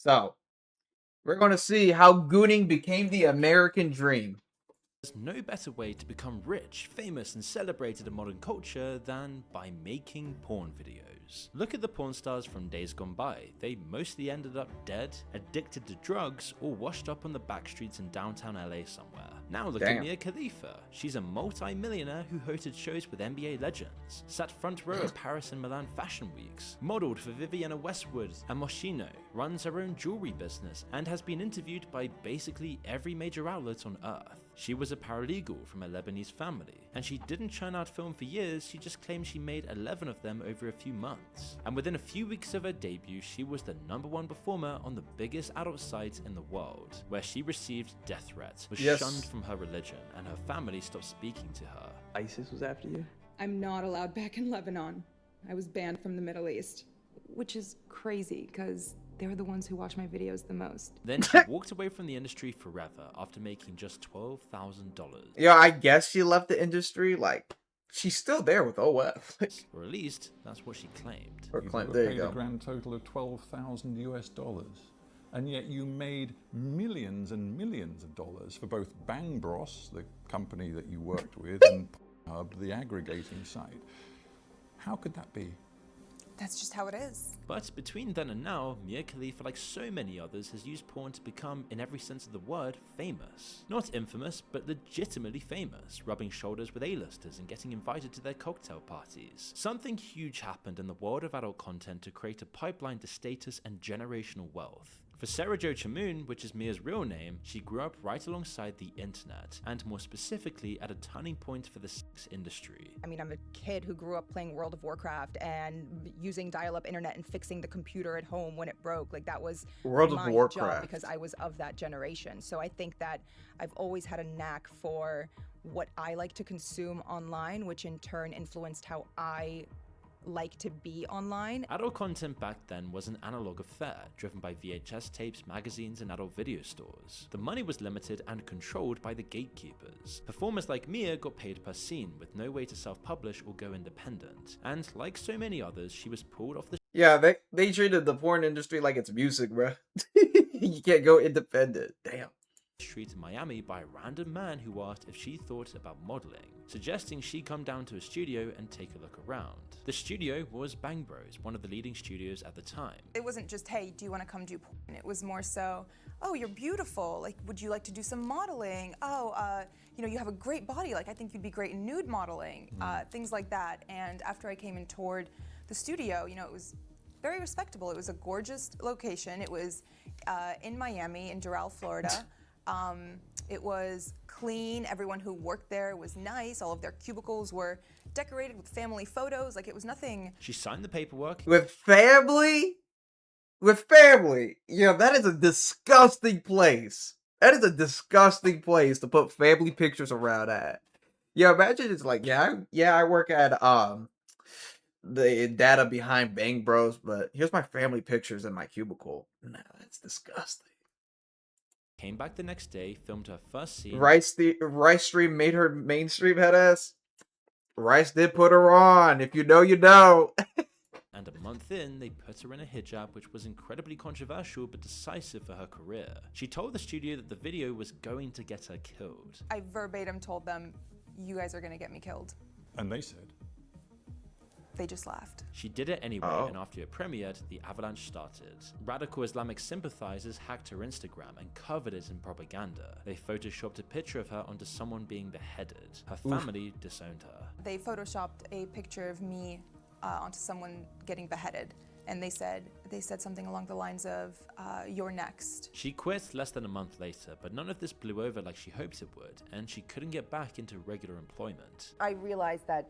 So, we're going to see how Gooning became the American dream. There's no better way to become rich, famous, and celebrated in modern culture than by making porn videos. Look at the porn stars from days gone by. They mostly ended up dead, addicted to drugs, or washed up on the back streets in downtown LA somewhere. Now look at Damn. Mia Khalifa. She's a multi-millionaire who hosted shows with NBA legends, sat front row at Paris and Milan fashion weeks, modeled for Vivienne Westwood and Moschino, runs her own jewelry business, and has been interviewed by basically every major outlet on earth. She was a paralegal from a Lebanese family, and she didn't churn out film for years, she just claimed she made 11 of them over a few months. And within a few weeks of her debut, she was the #1 performer on the biggest adult site in the world, where she received death threats, was shunned from her religion, and her family stopped speaking to her. ISIS was after you? I'm not allowed back in Lebanon. I was banned from the Middle East. Which is crazy, because they're the ones who watch my videos the most. Then she walked away from the industry forever after making just $12,000. Yeah, I guess she left the industry. Like, she's still there with OF. Or at least, that's what she claimed. Or You claim, were there you paid go. a grand total of $12,000, and yet you made millions and millions of dollars for both Bang Bros, the company that you worked with, and Pornhub, the aggregating site. How could that be? That's just how it is. But between then and now, Mia Khalifa, like so many others, has used porn to become, in every sense of the word, famous. Not infamous, but legitimately famous, rubbing shoulders with A-listers and getting invited to their cocktail parties. Something huge happened in the world of adult content to create a pipeline to status and generational wealth. For Sarah Jo Chamoun, which is Mia's real name, she grew up right alongside the internet, and more specifically at a turning point for the sex industry. I mean, I'm a kid who grew up playing World of Warcraft and using dial-up internet and fixing the computer at home when it broke. Like, that was World of my Warcraft. job because I was of that generation. So I think that I've always had a knack for what I like to consume online, which in turn influenced how I like to be online. Adult content back then was an analog affair, driven by VHS tapes, magazines, and adult video stores. The money was limited and controlled by the gatekeepers. Performers like Mia got paid per scene, with no way to self-publish or go independent. And like so many others, she was pulled off the Yeah, they treated the porn industry like it's music, bruh. You can't go independent. Damn. street in Miami by a random man who asked if she thought about modeling, suggesting she come down to a studio and take a look around. The studio was Bang Bros, one of the leading studios at the time. It wasn't just, hey, do you want to come do porn? It was more so, oh, you're beautiful. Like, would you like to do some modeling? Oh, you know, you have a great body. Like, I think you'd be great in nude modeling. Things like that. And after I came and toured the studio, you know, it was very respectable. It was a gorgeous location. It was in Miami, in Doral, Florida. It was clean. Everyone who worked there was nice. All of their cubicles were decorated with family photos. Like, it was nothing. She signed the paperwork. With family? With family. Yeah, that is a disgusting place. That is a disgusting place to put family pictures around at. Yeah, imagine it's like, I work at the data behind Bang Bros, but here's my family pictures in my cubicle. Nah, that's disgusting. Came back the next day, filmed her first scene. Rice Stream made her mainstream head ass. Rice did put her on. If you know, you know. And a month in, they put her in a hijab, which was incredibly controversial but decisive for her career. She told the studio that the video was going to get her killed. I verbatim told them, you guys are gonna get me killed. And they said, They just laughed. She did it anyway, and after it premiered, the avalanche started. Radical Islamic sympathizers hacked her Instagram and covered it in propaganda. They photoshopped a picture of her onto someone being beheaded. Her family disowned her. They photoshopped a picture of me onto someone getting beheaded. And they said something along the lines of, you're next. She quit less than a month later, but none of this blew over like she hoped it would, and she couldn't get back into regular employment. I realized that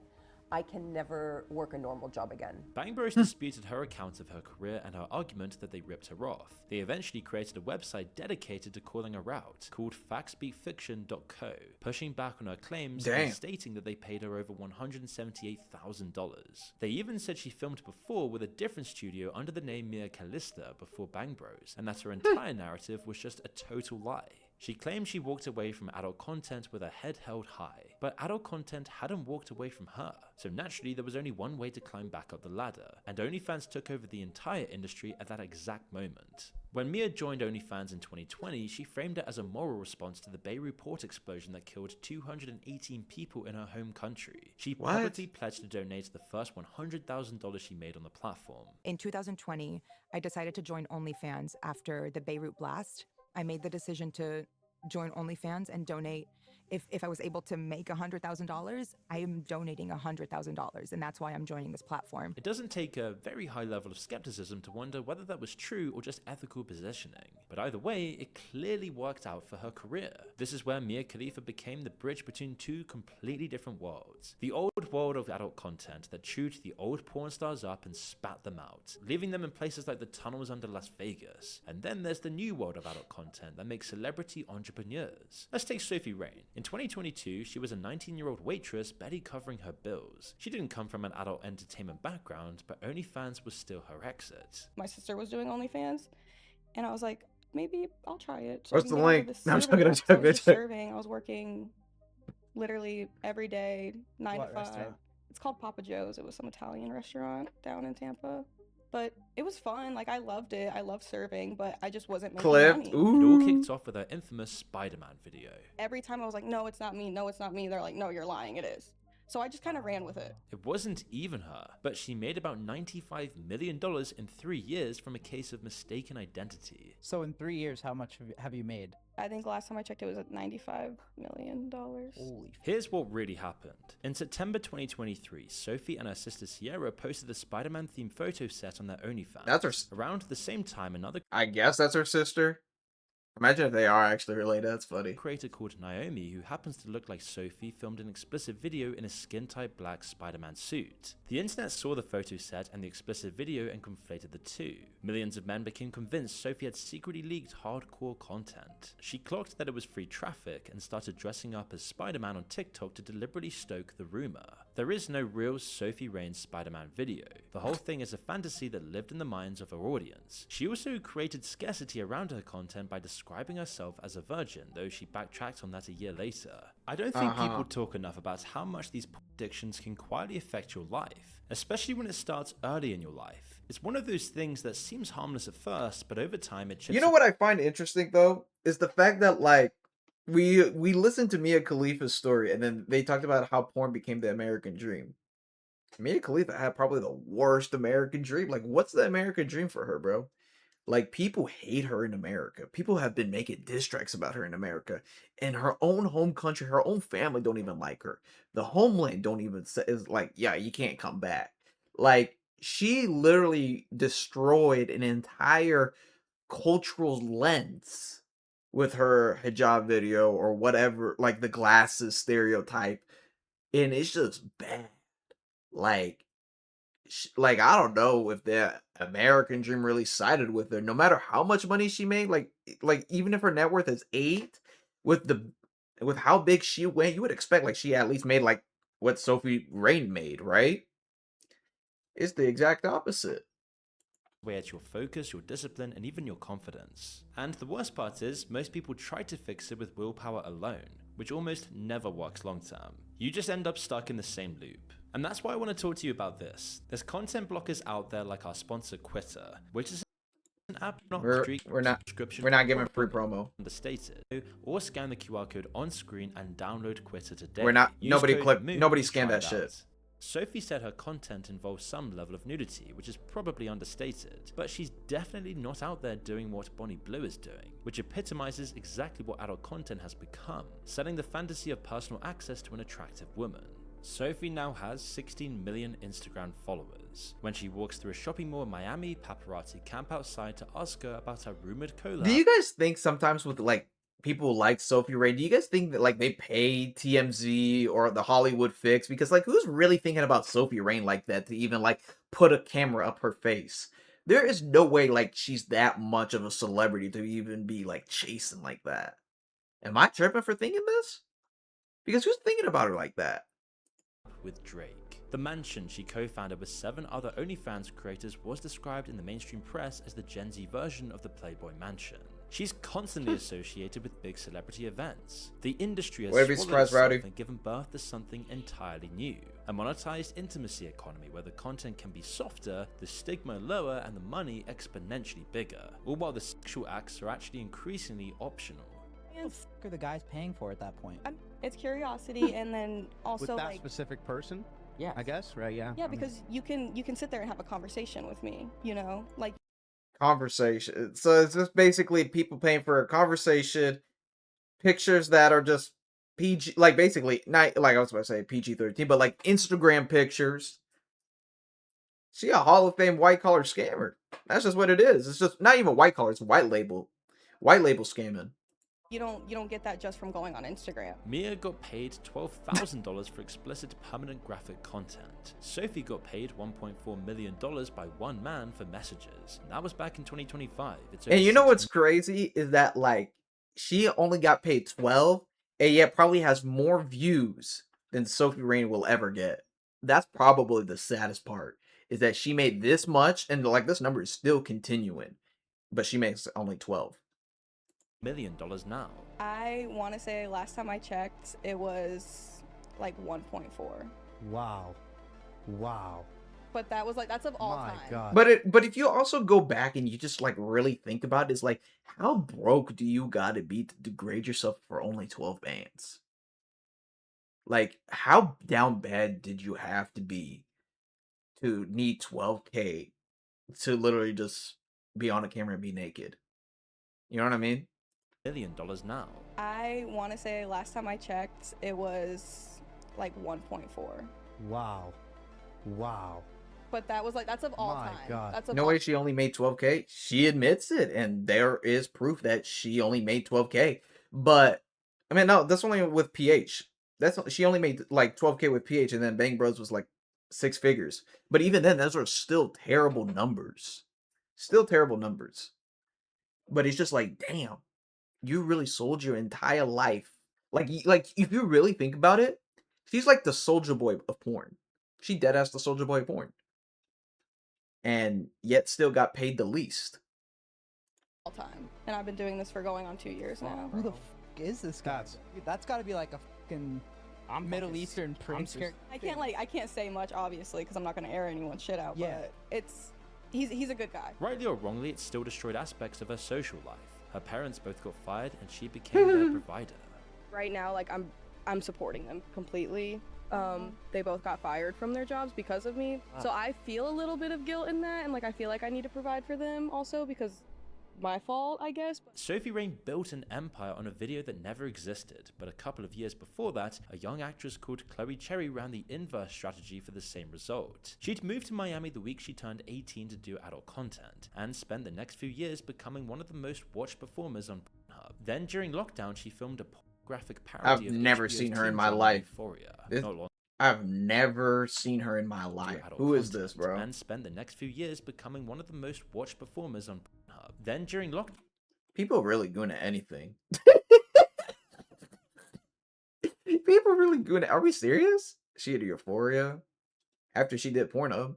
I can never work a normal job again. Bang Bros disputed her account of her career and her argument that they ripped her off. They eventually created a website dedicated to calling her out, called factspeakfiction.co, pushing back on her claims and stating that they paid her over $178,000. They even said she filmed before with a different studio under the name Mia Khalifa before Bang Bros, and that her entire narrative was just a total lie. She claimed she walked away from adult content with her head held high, but adult content hadn't walked away from her. So naturally, there was only one way to climb back up the ladder, and OnlyFans took over the entire industry at that exact moment. When Mia joined OnlyFans in 2020, she framed it as a moral response to the Beirut port explosion that killed 218 people in her home country. She What? publicly pledged to donate the first $100,000 she made on the platform. In 2020, I decided to join OnlyFans after the Beirut blast. I made the decision to join OnlyFans and donate. If I was able to make $100,000, I am donating $100,000, and that's why I'm joining this platform. It doesn't take a very high level of skepticism to wonder whether that was true or just ethical positioning. But either way, it clearly worked out for her career. This is where Mia Khalifa became the bridge between two completely different worlds. The old world of adult content that chewed the old porn stars up and spat them out, leaving them in places like the tunnels under Las Vegas. And then there's the new world of adult content that makes celebrity entrepreneurs. Let's take Sophie Rain. In 2022, she was a 19-year-old waitress barely covering her bills. She didn't come from an adult entertainment background, but OnlyFans was still her exit. My sister was doing OnlyFans, and I was like, maybe I'll try it. What's I can the get out of link? this No, I'm serving joking, I'm life. So I was joking, just I'm joking. serving. I was working literally every day, 9 What to 5. restaurant? It's called Papa Joe's. It was some Italian restaurant down in Tampa. But it was fun. Like, I loved it. I loved serving, but I just wasn't making Clipped. money. It all Ooh. kicked off with her infamous Spider-Man video. Every time I was like, no, it's not me. No, it's not me. They're like, no, you're lying. It is. So I just kind of ran with it. It wasn't even her, but she made about $95 million in 3 years from a case of mistaken identity. So in 3 years, how much have you made? I think last time I checked, it was at $95 million. Holy. Here's what really happened. In September 2023, Sophie and her sister Sierra posted a Spider-Man themed photo set on their OnlyFans. That's her. Around the same time, another I guess that's her sister. Imagine if they are actually related. That's funny. creator called Naomi, who happens to look like Sophie, filmed an explicit video in a skin-tight black Spider-Man suit. The internet saw the photo set and the explicit video and conflated the two. Millions of men became convinced Sophie had secretly leaked hardcore content. She clocked that it was free traffic and started dressing up as Spider-Man on TikTok to deliberately stoke the rumor. There is no real Sophie Rain Spider-Man video. The whole thing is a fantasy that lived in the minds of her audience. She also created scarcity around her content by describing herself as a virgin, though she backtracked on that a year later. I don't think people talk enough about how much these addictions can quietly affect your life, especially when it starts early in your life. It's one of those things that seems harmless at first, but over time it chips. You know what I find interesting though is the fact that like we listened to Mia Khalifa's story and then they talked about how porn became the American dream. Mia Khalifa had probably the worst American dream. Like, what's the American dream for her, bro? Like, people hate her in America. People have been making diss tracks about her in America. In her own home country, her own family don't even like her. The homeland don't even say, is like, yeah, you can't come back. Like, she literally destroyed an entire cultural lens with her hijab video or whatever, like the glasses stereotype. And it's just bad. Like I don't know if the American dream really sided with her. No matter how much money she made, like even if her net worth is 8, with how big she went, you would expect like she at least made like what Sophie Rain made, right? It's the exact opposite. Away at your focus, your discipline, and even your confidence. And the worst part is, most people try to fix it with willpower alone, which almost never works long term. You just end up stuck in the same loop. And that's why I want to talk to you about this. There's content blockers out there like our sponsor Quitter, which is an app not We're not giving free promo. Understated. Or scan the QR code on screen and download Quitter today. Use Nobody code MOON nobody to scanned try that it shit. out. Sophie said her content involves some level of nudity, which is probably understated, but she's definitely not out there doing what Bonnie Blue is doing, which epitomizes exactly what adult content has become, selling the fantasy of personal access to an attractive woman. Sophie now has 16 million Instagram followers. When she walks through a shopping mall in Miami, paparazzi camp outside to ask her about her rumored collab. Do you guys think sometimes with like people like Sophie Rain, do you guys think that like they pay TMZ or the Hollywood Fix? Because like who's really thinking about Sophie Rain like that to even like put a camera up her face? There is no way like she's that much of a celebrity to even be like chasing like that. Am I tripping for thinking this? Because who's thinking about her like that? With Drake. The mansion she co-founded with 7 other OnlyFans creators was described in the mainstream press as the Gen Z version of the Playboy Mansion. She's constantly associated with big celebrity events. The industry has Wouldn't be swallowed surprised, itself Rowdy. and given birth to something entirely new. A monetized intimacy economy where the content can be softer, the stigma lower, and the money exponentially bigger, all while the sexual acts are actually increasingly optional. What the fuck are the guys paying for at that point? It's curiosity, and then also With that like specific person, Yeah. I guess, right? Yeah. yeah, I mean, because you can sit there and have a conversation with me, you know, like Conversation. So it's just basically people paying for a conversation, pictures that are just PG, like basically not like I was about to say PG-13, but like Instagram pictures. She a Hall of Fame white collar scammer. That's just what it is. It's just not even white collar. It's white label scamming. you don't get that just from going on Instagram. Mia got paid $12,000 for explicit permanent graphic content. Sophie got paid $1.4 million by one man for messages. And that was back in 2025. And you know what's crazy is that like she only got paid 12 and yet probably has more views than Sophie Rain will ever get. That's probably the saddest part, is that she made this much and like this number is still continuing, but she makes only 12 million now. I want to say last time I checked, it was like 1.4. wow. Wow. But that was like that's of all My time. God. But if you also go back and you just like really think about it, it's like how broke do you gotta be to degrade yourself for only 12 bands? Like how down bad did you have to be to need 12K to literally just be on a camera and be naked? You know what I mean? $1 million now. I want to say last time I checked, it was like 1.4. Wow. Wow. But that was like that's of all My time. God. That's of No all way she only made 12K. She admits it, and there is proof that she only made 12K. But I mean, no, that's only with PH. She only made like 12K with PH, and then Bang Bros was like 6 figures. But even then, those are still terrible numbers. Still terrible numbers. But it's just like, damn, you really sold your entire life. Like if you really think about it, she's like the soldier boy of porn. She dead ass the soldier boy of porn. And yet still got paid the least. time. And I've been doing this for going on 2 years now. Who the fuck is this guy? That's got to be like a fucking Middle Eastern prince. I can't say much obviously because I'm not going to air anyone's shit out. Yeah. But he's a good guy. Rightly or wrongly, it still destroyed aspects of her social life. Her parents both got fired and she became their provider. Right now, like I'm supporting them completely. They both got fired from their jobs because of me. So I feel a little bit of guilt in that, and like I feel like I need to provide for them also because my fault, I guess. Sophie Rain built an empire on a video that never existed, but a couple of years before that, a young actress called Chloe Cherry ran the inverse strategy for the same result. She'd moved to Miami the week she turned 18 to do adult content, and spent the next few years becoming one of the most watched performers on Pornhub. Then during lockdown, she filmed a pornographic parody I've of never HBO's seen her in teen my drama life. Euphoria. This- Not long I've never seen her in my to life. adult Who is this, content, bro? And spent the next few years becoming one of the most watched performers on Pornhub. Then during lockdown, People really good at anything. People really good at. Are we serious? She did Euphoria after she did Pornhub.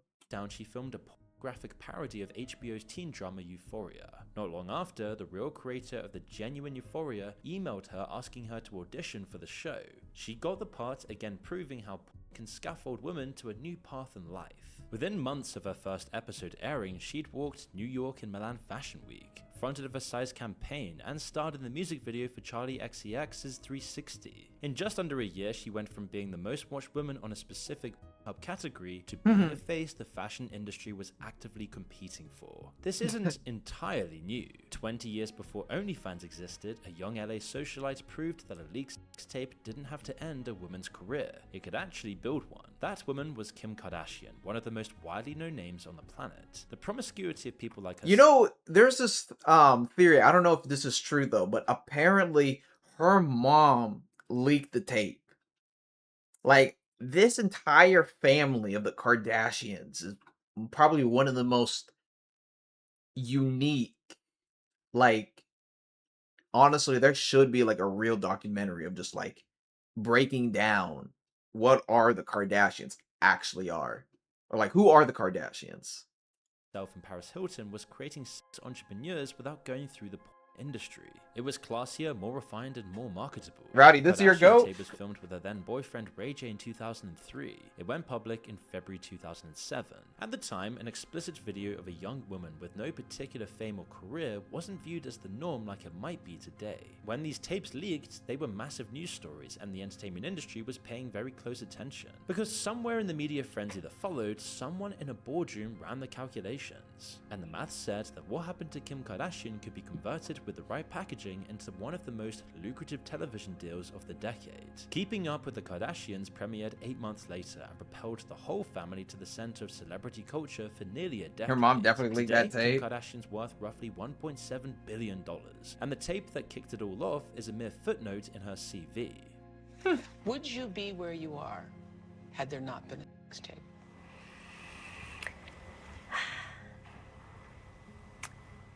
she filmed a pornographic parody of HBO's teen drama Euphoria. Not long after, the real creator of the genuine Euphoria emailed her asking her to audition for the show. She got the part, again proving how porn can scaffold women to a new path in life. Within months of her first episode airing, she'd walked New York and Milan Fashion Week, fronted a Versailles campaign, and starred in the music video for Charli XCX's 360. In just under a year, she went from being the most watched woman on a specific Pornhub category to being a face the fashion industry was actively competing for. This isn't entirely new. 20 years before OnlyFans existed, a young LA socialite proved that a leaked sex tape didn't have to end a woman's career. It could actually build one. That woman was Kim Kardashian, one of the most widely known names on the planet. The promiscuity of people like her. You know, there's this theory. I don't know if this is true though, but apparently her mom leaked the tape. Like this entire family of the Kardashians is probably one of the most unique. Like honestly, there should be like a real documentary of just like breaking down what are the Kardashians actually are, or like who are the Kardashians. And Paris Hilton was creating sex entrepreneurs without going through the industry. It was classier, more refined, and more marketable. Rowdy, this The your Kardashian goat? tape was filmed with her then boyfriend Ray J in 2003. It went public in February 2007. At the time, an explicit video of a young woman with no particular fame or career wasn't viewed as the norm like it might be today. When these tapes leaked, they were massive news stories, and the entertainment industry was paying very close attention. Because somewhere in the media frenzy that followed, someone in a boardroom ran the calculations. And the math said that what happened to Kim Kardashian could be converted with the right packaging into one of the most lucrative television deals of the decade. Keeping Up with the Kardashians premiered 8 months later and propelled the whole family to the center of celebrity culture for nearly a decade. Her mom definitely leaked that Today, tape. Kim Kardashian's worth roughly $1.7 billion, and the tape that kicked it all off is a mere footnote in her CV. Would you be where you are had there not been a sex tape?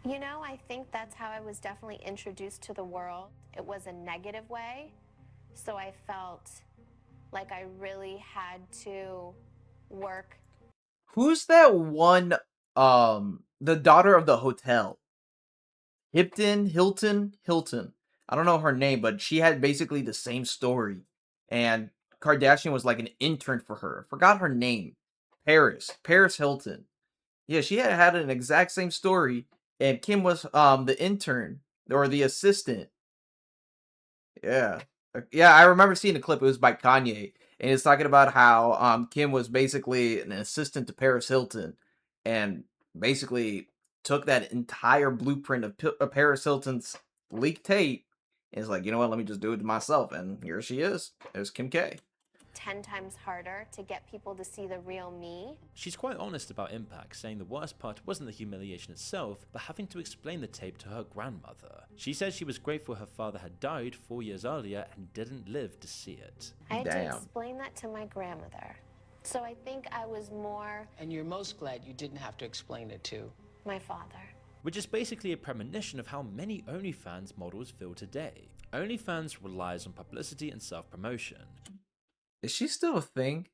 You know, I think that's how I was definitely introduced to the world. It was a negative way, so I felt like I really had to work. Who's that one, the daughter of the hotel? Hilton? I don't know her name, but she had basically the same story. And Kardashian was like an intern for her. I forgot her name. Paris Hilton. Yeah, she had an exact same story, and Kim was the intern or the assistant. Yeah. Yeah, I remember seeing the clip. It was by Kanye, and it's talking about how Kim was basically an assistant to Paris Hilton, and basically took that entire blueprint of Paris Hilton's leaked tape, and is like, you know what? Let me just do it myself, and here she is. There's Kim K. 10 times harder to get people to see the real me. She's quite honest about Impact, saying the worst part wasn't the humiliation itself, but having to explain the tape to her grandmother. She said she was grateful her father had died 4 years earlier and didn't live to see it. I had to explain that to my grandmother. So I think I was more... And you're most glad you didn't have to explain it to... my father. Which is basically a premonition of how many OnlyFans models feel today. OnlyFans relies on publicity and self-promotion. Is she still a thing?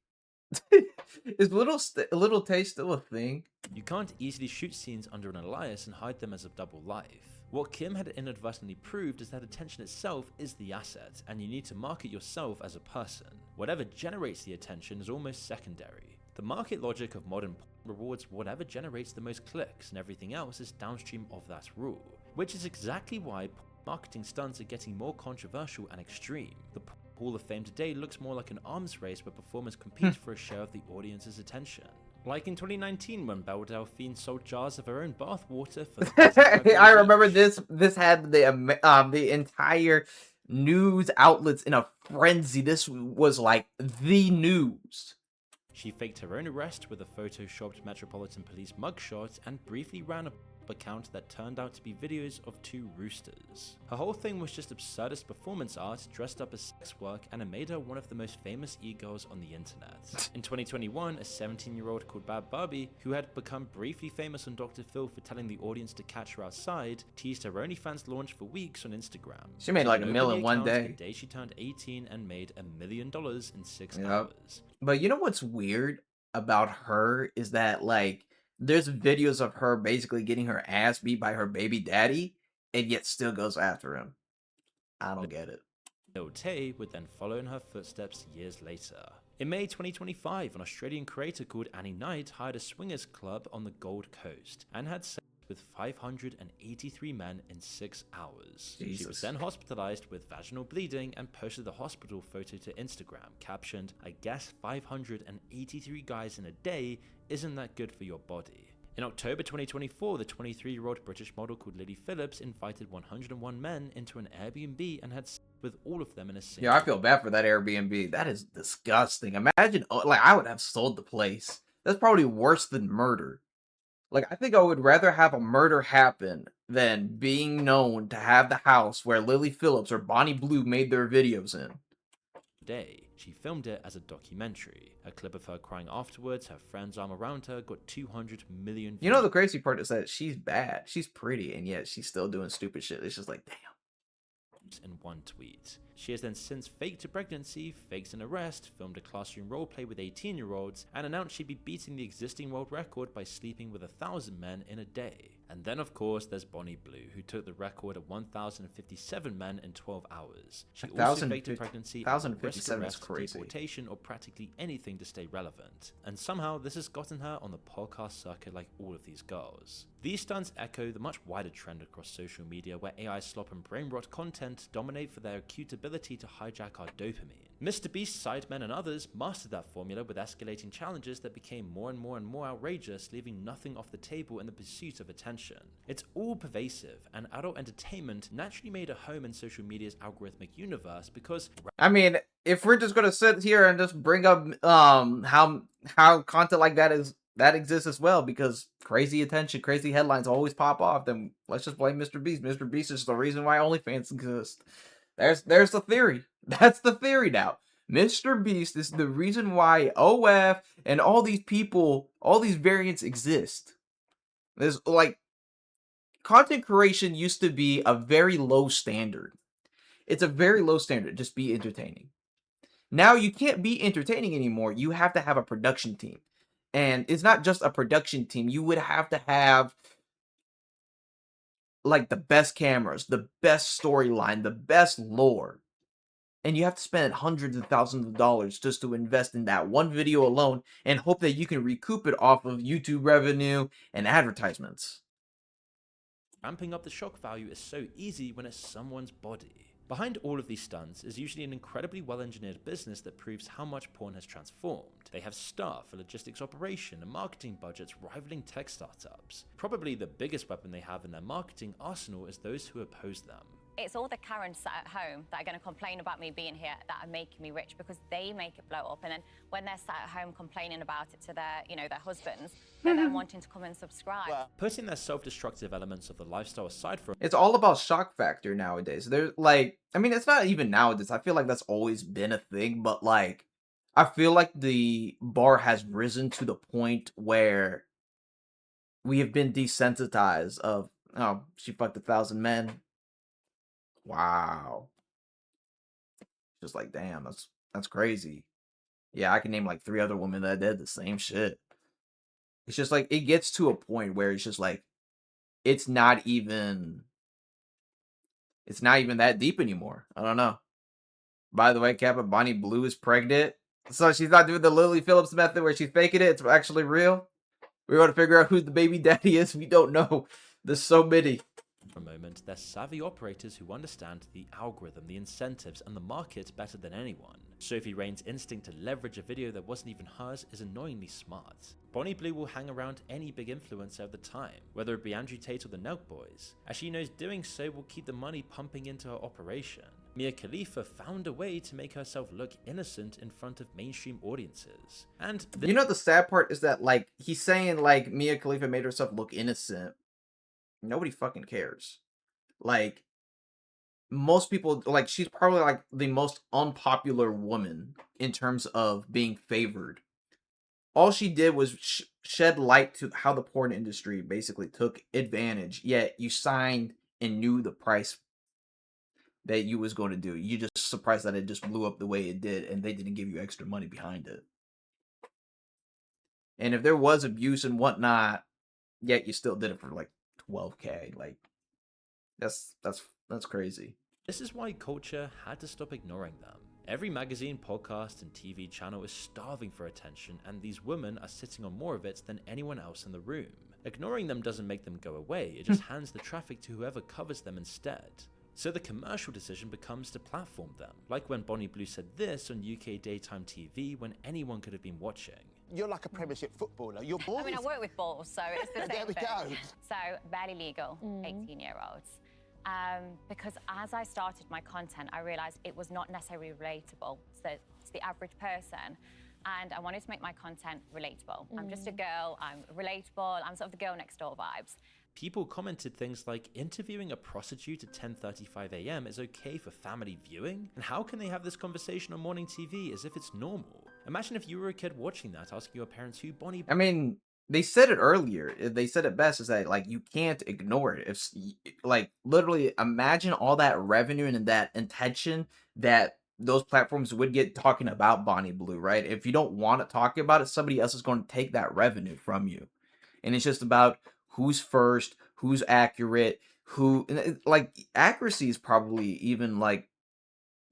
Is Little Tay still a thing? You can't easily shoot scenes under an alias and hide them as a double life. What Kim had inadvertently proved is that attention itself is the asset, and you need to market yourself as a person. Whatever generates the attention is almost secondary. The market logic of modern porn rewards whatever generates the most clicks, and everything else is downstream of that rule. Which is exactly why marketing stunts are getting more controversial and extreme. The Hall of Fame today looks more like an arms race where performers compete for a share of the audience's attention. Like in 2019 when Belle Delphine sold jars of her own bath water for I remember this had the entire news outlets in a frenzy. This was like the news. She faked her own arrest with a photoshopped Metropolitan Police mugshot and briefly ran a account that turned out to be videos of 2 roosters. Her whole thing was just absurdist performance art dressed up as sex work, and it made her one of the most famous e-girls on the internet. In 2021, a 17-year-old called Bad Barbie, who had become briefly famous on Dr. Phil for telling the audience to catch her outside, teased her OnlyFans launch for weeks on Instagram. She made like $1 million in one day. The day she turned 18 and made $1 million in 6 hours. But you know what's weird about her is that, like, there's videos of her basically getting her ass beat by her baby daddy, and yet still goes after him. I don't get it. Lil Tay would then follow in her footsteps years later. In May 2025, an Australian creator called Annie Knight hired a swingers club on the Gold Coast and had sex with 583 men in 6 hours. Jesus. She was then hospitalized with vaginal bleeding and posted the hospital photo to Instagram, captioned, "I guess 583 guys in a day isn't that good for your body." In October 2024, the 23-year-old British model called Lily Phillips invited 101 men into an Airbnb and had sex with all of them in a single. Yeah, I feel bad for that Airbnb. That is disgusting. Imagine, like, I would have sold the place. That's probably worse than murder. Like, I think I would rather have a murder happen than being known to have the house where Lily Phillips or Bonnie Blue made their videos in. Day. She filmed it as a documentary. A clip of her crying afterwards, her friend's arm around her, got 200 million views. You know, the crazy part is that she's bad. She's pretty, and yet she's still doing stupid shit. It's just like, damn. In one tweet. She has then since faked a pregnancy, faked an arrest, filmed a classroom roleplay with 18-year-olds, and announced she'd be beating the existing world record by sleeping with 1,000 men in a day. And then, of course, there's Bonnie Blue, who took the record at 1,057 men in 12 hours. She also faked a pregnancy, risk 1,057 is arrest, crazy. deportation, or practically anything to stay relevant. And somehow, this has gotten her on the podcast circuit like all of these girls. These stunts echo the much wider trend across social media where AI slop and brain rot content dominate for their acute ability to hijack our dopamine. Mr. Beast, Sidemen, and others mastered that formula with escalating challenges that became more and more outrageous, leaving nothing off the table in the pursuit of attention. It's all pervasive, and adult entertainment naturally made a home in social media's algorithmic universe because... I mean, if we're just gonna sit here and just bring up how content like that exists as well, because crazy attention, crazy headlines always pop off, then let's just blame Mr. Beast. Mr. Beast is the reason why OnlyFans exist. There's the theory. That's the theory now. Mr. Beast is the reason why OF and all these people, all these variants exist. There's like content creation used to be a very low standard. It's a very low standard. Just be entertaining. Now you can't be entertaining anymore. You have to have a production team. And it's not just a production team. You would have to have like the best cameras, the best storyline, the best lore. And you have to spend hundreds of thousands of dollars just to invest in that one video alone and hope that you can recoup it off of YouTube revenue and advertisements. Ramping up the shock value is so easy when it's someone's body. Behind all of these stunts is usually an incredibly well-engineered business that proves how much porn has transformed. They have staff, a logistics operation, and marketing budgets rivaling tech startups. Probably the biggest weapon they have in their marketing arsenal is those who oppose them. It's all the Karens sat at home that are going to complain about me being here that are making me rich because they make it blow up. And then when they're sat at home complaining about it to their, their husbands, they're then wanting to come and subscribe. Putting their self-destructive elements of the lifestyle aside for It's all about shock factor nowadays. There's like, I mean, it's not even nowadays. I feel like that's always been a thing, but like, I feel like the bar has risen to the point where we have been desensitized of, oh, she fucked 1,000 men. Wow. Just like, damn, that's crazy. Yeah, I can name like 3 other women that did the same shit. It's just like, it gets to a point where it's just like, it's not even that deep anymore. I don't know. By the way, Kappa, Bonnie Blue is pregnant. So she's not doing the Lily Phillips method where she's faking it. It's actually real. We want to figure out who the baby daddy is. We don't know. There's so many. a moment, they're savvy operators who understand the algorithm, the incentives, and the market better than anyone. Sophie Rain's instinct to leverage a video that wasn't even hers is annoyingly smart. Bonnie Blue will hang around any big influencer of the time, whether it be Andrew Tate or the Nelk Boys, as she knows doing so will keep the money pumping into her operation. Mia Khalifa found a way to make herself look innocent in front of mainstream audiences. And you know the sad part is that, like, he's saying, like, Mia Khalifa made herself look innocent. Nobody fucking cares. Like, most people, like, she's probably, like, the most unpopular woman in terms of being favored. All she did was shed light to how the porn industry basically took advantage, yet you signed and knew the price that you was going to do. You just surprised that it just blew up the way it did, and they didn't give you extra money behind it. And if there was abuse and whatnot, yet you still did it for like $12K. Like, that's crazy. This is why culture had to stop ignoring them. Every magazine, podcast, and TV channel is starving for attention, and these women are sitting on more of it than anyone else in the room. Ignoring them doesn't make them go away, it just hands the traffic to whoever covers them instead. So the commercial decision becomes to platform them, like when Bonnie Blue said this on UK daytime TV when anyone could have been watching. You're like a Premiership footballer. You're balls. I mean, I work with balls, so it's the same There we thing. go. So, barely legal, 18-year-olds. Because as I started my content, I realized it was not necessarily relatable to the average person. And I wanted to make my content relatable. I'm just a girl, I'm relatable, I'm sort of the girl next door vibes. People commented things like, interviewing a prostitute at 10:35 AM is okay for family viewing? And how can they have this conversation on morning TV as if it's normal? Imagine if you were a kid watching that, asking your parents who Bonnie... I mean, they said it earlier. They said it best, is that, like, you can't ignore it. If, like, literally imagine all that revenue and that intention that those platforms would get talking about Bonnie Blue, right? If you don't want to talk about it, somebody else is going to take that revenue from you. And it's just about who's first, who's accurate, like accuracy is probably even like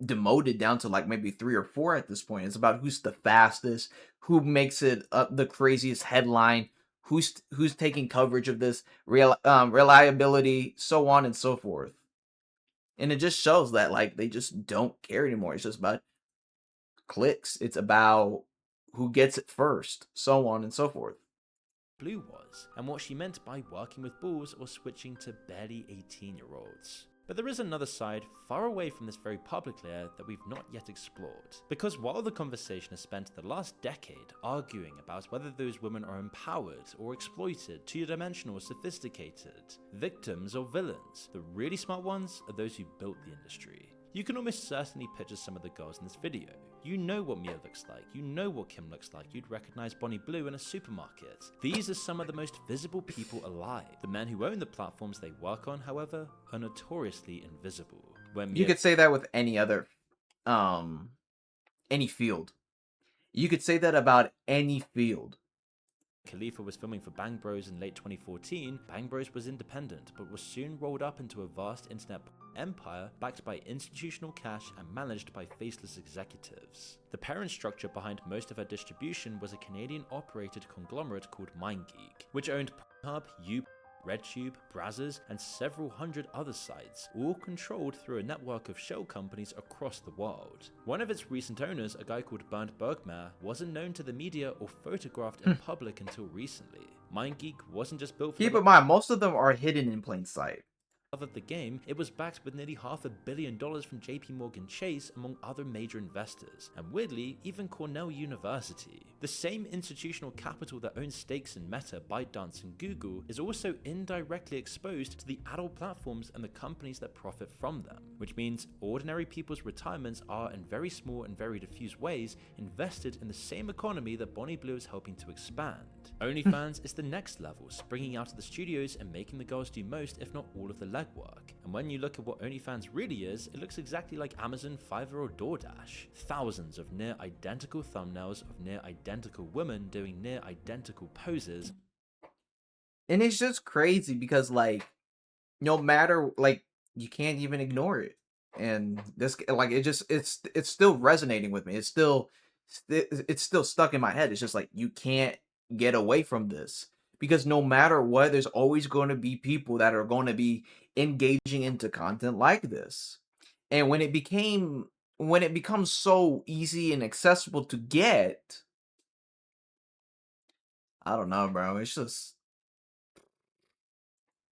demoted down to like maybe 3 or 4 at this point. It's about who's the fastest, who makes it the craziest headline, who's taking coverage of this, reliability, so on and so forth. And it just shows that like they just don't care anymore. It's just about clicks. It's about who gets it first, so on and so forth. Blue was, and what she meant by working with bulls or switching to barely 18-year-olds. But there is another side far away from this very public layer that we've not yet explored. Because while the conversation has spent the last decade arguing about whether those women are empowered or exploited, two-dimensional or sophisticated, victims or villains, the really smart ones are those who built the industry. You can almost certainly picture some of the girls in this video. You know what Mia looks like, you know what Kim looks like, you'd recognize Bonnie Blue in a supermarket. These are some of the most visible people alive. The men who own the platforms they work on, however, are notoriously invisible. You could say that with any other, any field. You could say that about any field. Khalifa was filming for Bang Bros in late 2014, Bang Bros was independent, but was soon rolled up into a vast internet empire backed by institutional cash and managed by faceless executives. The parent structure behind most of her distribution was a Canadian-operated conglomerate called MindGeek, which owned Pornhub, RedTube, Brazzers, and several hundred other sites, all controlled through a network of shell companies across the world. One of its recent owners, a guy called Bernd Bergmer, wasn't known to the media or photographed in public until recently. MindGeek wasn't just built for Keep in mind, most of them are hidden in plain sight. Of the game, it was backed with nearly $500 million from JP Morgan Chase among other major investors, and weirdly, even Cornell University. The same institutional capital that owns stakes in Meta, ByteDance, and Google is also indirectly exposed to the adult platforms and the companies that profit from them, which means ordinary people's retirements are, in very small and very diffuse ways, invested in the same economy that Bonnie Blue is helping to expand. OnlyFans is the next level, springing out of the studios and making the girls do most, if not all of the legwork. And when you look at what OnlyFans really is, it looks exactly like Amazon, Fiverr, or DoorDash. Thousands of near identical thumbnails of near identical women doing near identical poses. And it's just crazy because like, no matter, like, you can't even ignore it. And this, like, it's still resonating with me. It's still stuck in my head. It's just like, you can't get away from this. Because no matter what, there's always going to be people that are going to be engaging into content like this. And when it becomes so easy and accessible to get, I don't know, bro. It's just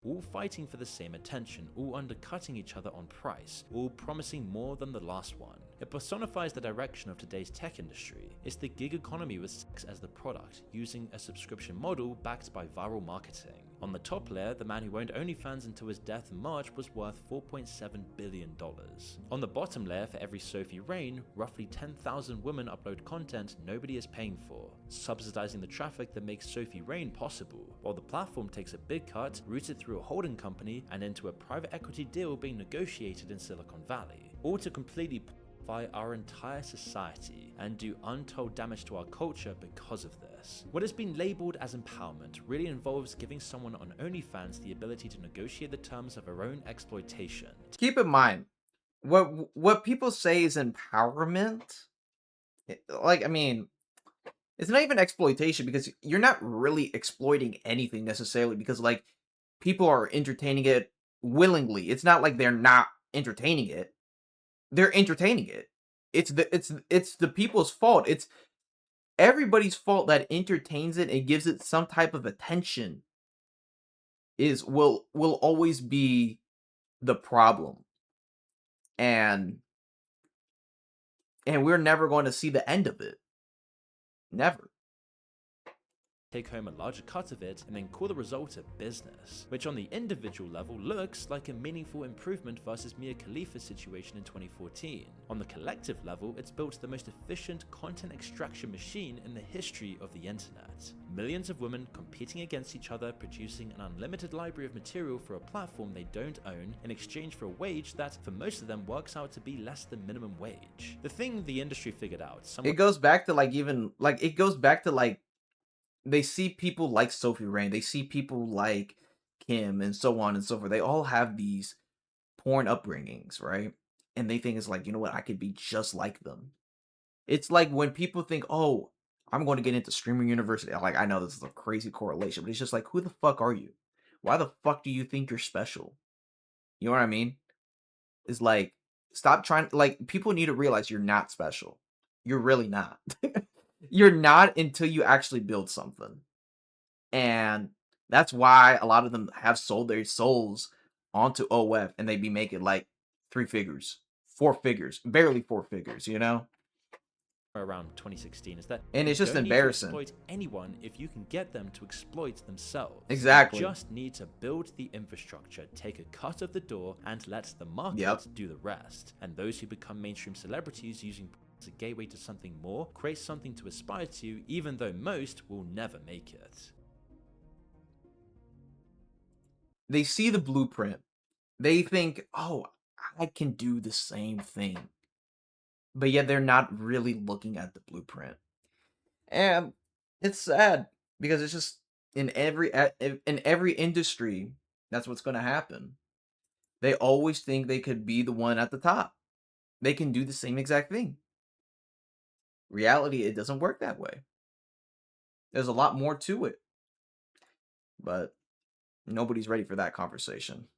all fighting for the same attention, all undercutting each other on price, all promising more than the last one. It personifies the direction of today's tech industry. It's the gig economy with sex as the product, using a subscription model backed by viral marketing. On the top layer, the man who owned OnlyFans until his death in March was worth $4.7 billion. On the bottom layer, for every Sophie Rain, roughly 10,000 women upload content nobody is paying for, subsidizing the traffic that makes Sophie Rain possible, while the platform takes a big cut, routed through a holding company, and into a private equity deal being negotiated in Silicon Valley, all to completely our entire society and do untold damage to our culture because of this. What has been labeled as empowerment really involves giving someone on OnlyFans the ability to negotiate the terms of her own exploitation. Keep in mind, what people say is empowerment. Like, I mean, it's not even exploitation because you're not really exploiting anything necessarily because like people are entertaining it willingly. It's not like they're not entertaining it. They're entertaining it. It's the people's fault. It's everybody's fault that entertains it and gives it some type of attention will always be the problem. And we're never going to see the end of it. Never. Take home a larger cut of it and then call the result a business, which on the individual level looks like a meaningful improvement versus Mia Khalifa's situation in 2014. On the collective level, it's built the most efficient content extraction machine in the history of the internet. Millions of women competing against each other, producing an unlimited library of material for a platform they don't own in exchange for a wage that, for most of them, works out to be less than minimum wage. The thing the industry figured out, It goes back to they see people like Sophie Rain. They see people like Kim and so on and so forth. They all have these porn upbringings, right? And they think it's like, you know what, I could be just like them. It's like when people think, oh, I'm going to get into streaming university. Like, I know this is a crazy correlation, but it's just like, who the fuck are you? Why the fuck do you think you're special? You know what I mean? It's like, stop trying. Like, people need to realize you're not special. You're really not. You're not until you actually build something. And that's why a lot of them have sold their souls onto OF and they be making like 3 figures, 4 figures, barely 4 figures, you know? Around 2016 is that And it's you just don't embarrassing. need to exploit anyone if you can get them to exploit themselves. Exactly. You just need to build the infrastructure, take a cut of the door, and let the market Yep. do the rest. And those who become mainstream celebrities using as a gateway to something more create something to aspire to, even though most will never make it. They see the blueprint. They think, oh, I can do the same thing. But yet they're not really looking at the blueprint. And it's sad because it's just in every industry, that's what's going to happen. They always think they could be the one at the top. They can do the same exact thing. Reality, it doesn't work that way. There's a lot more to it. But nobody's ready for that conversation.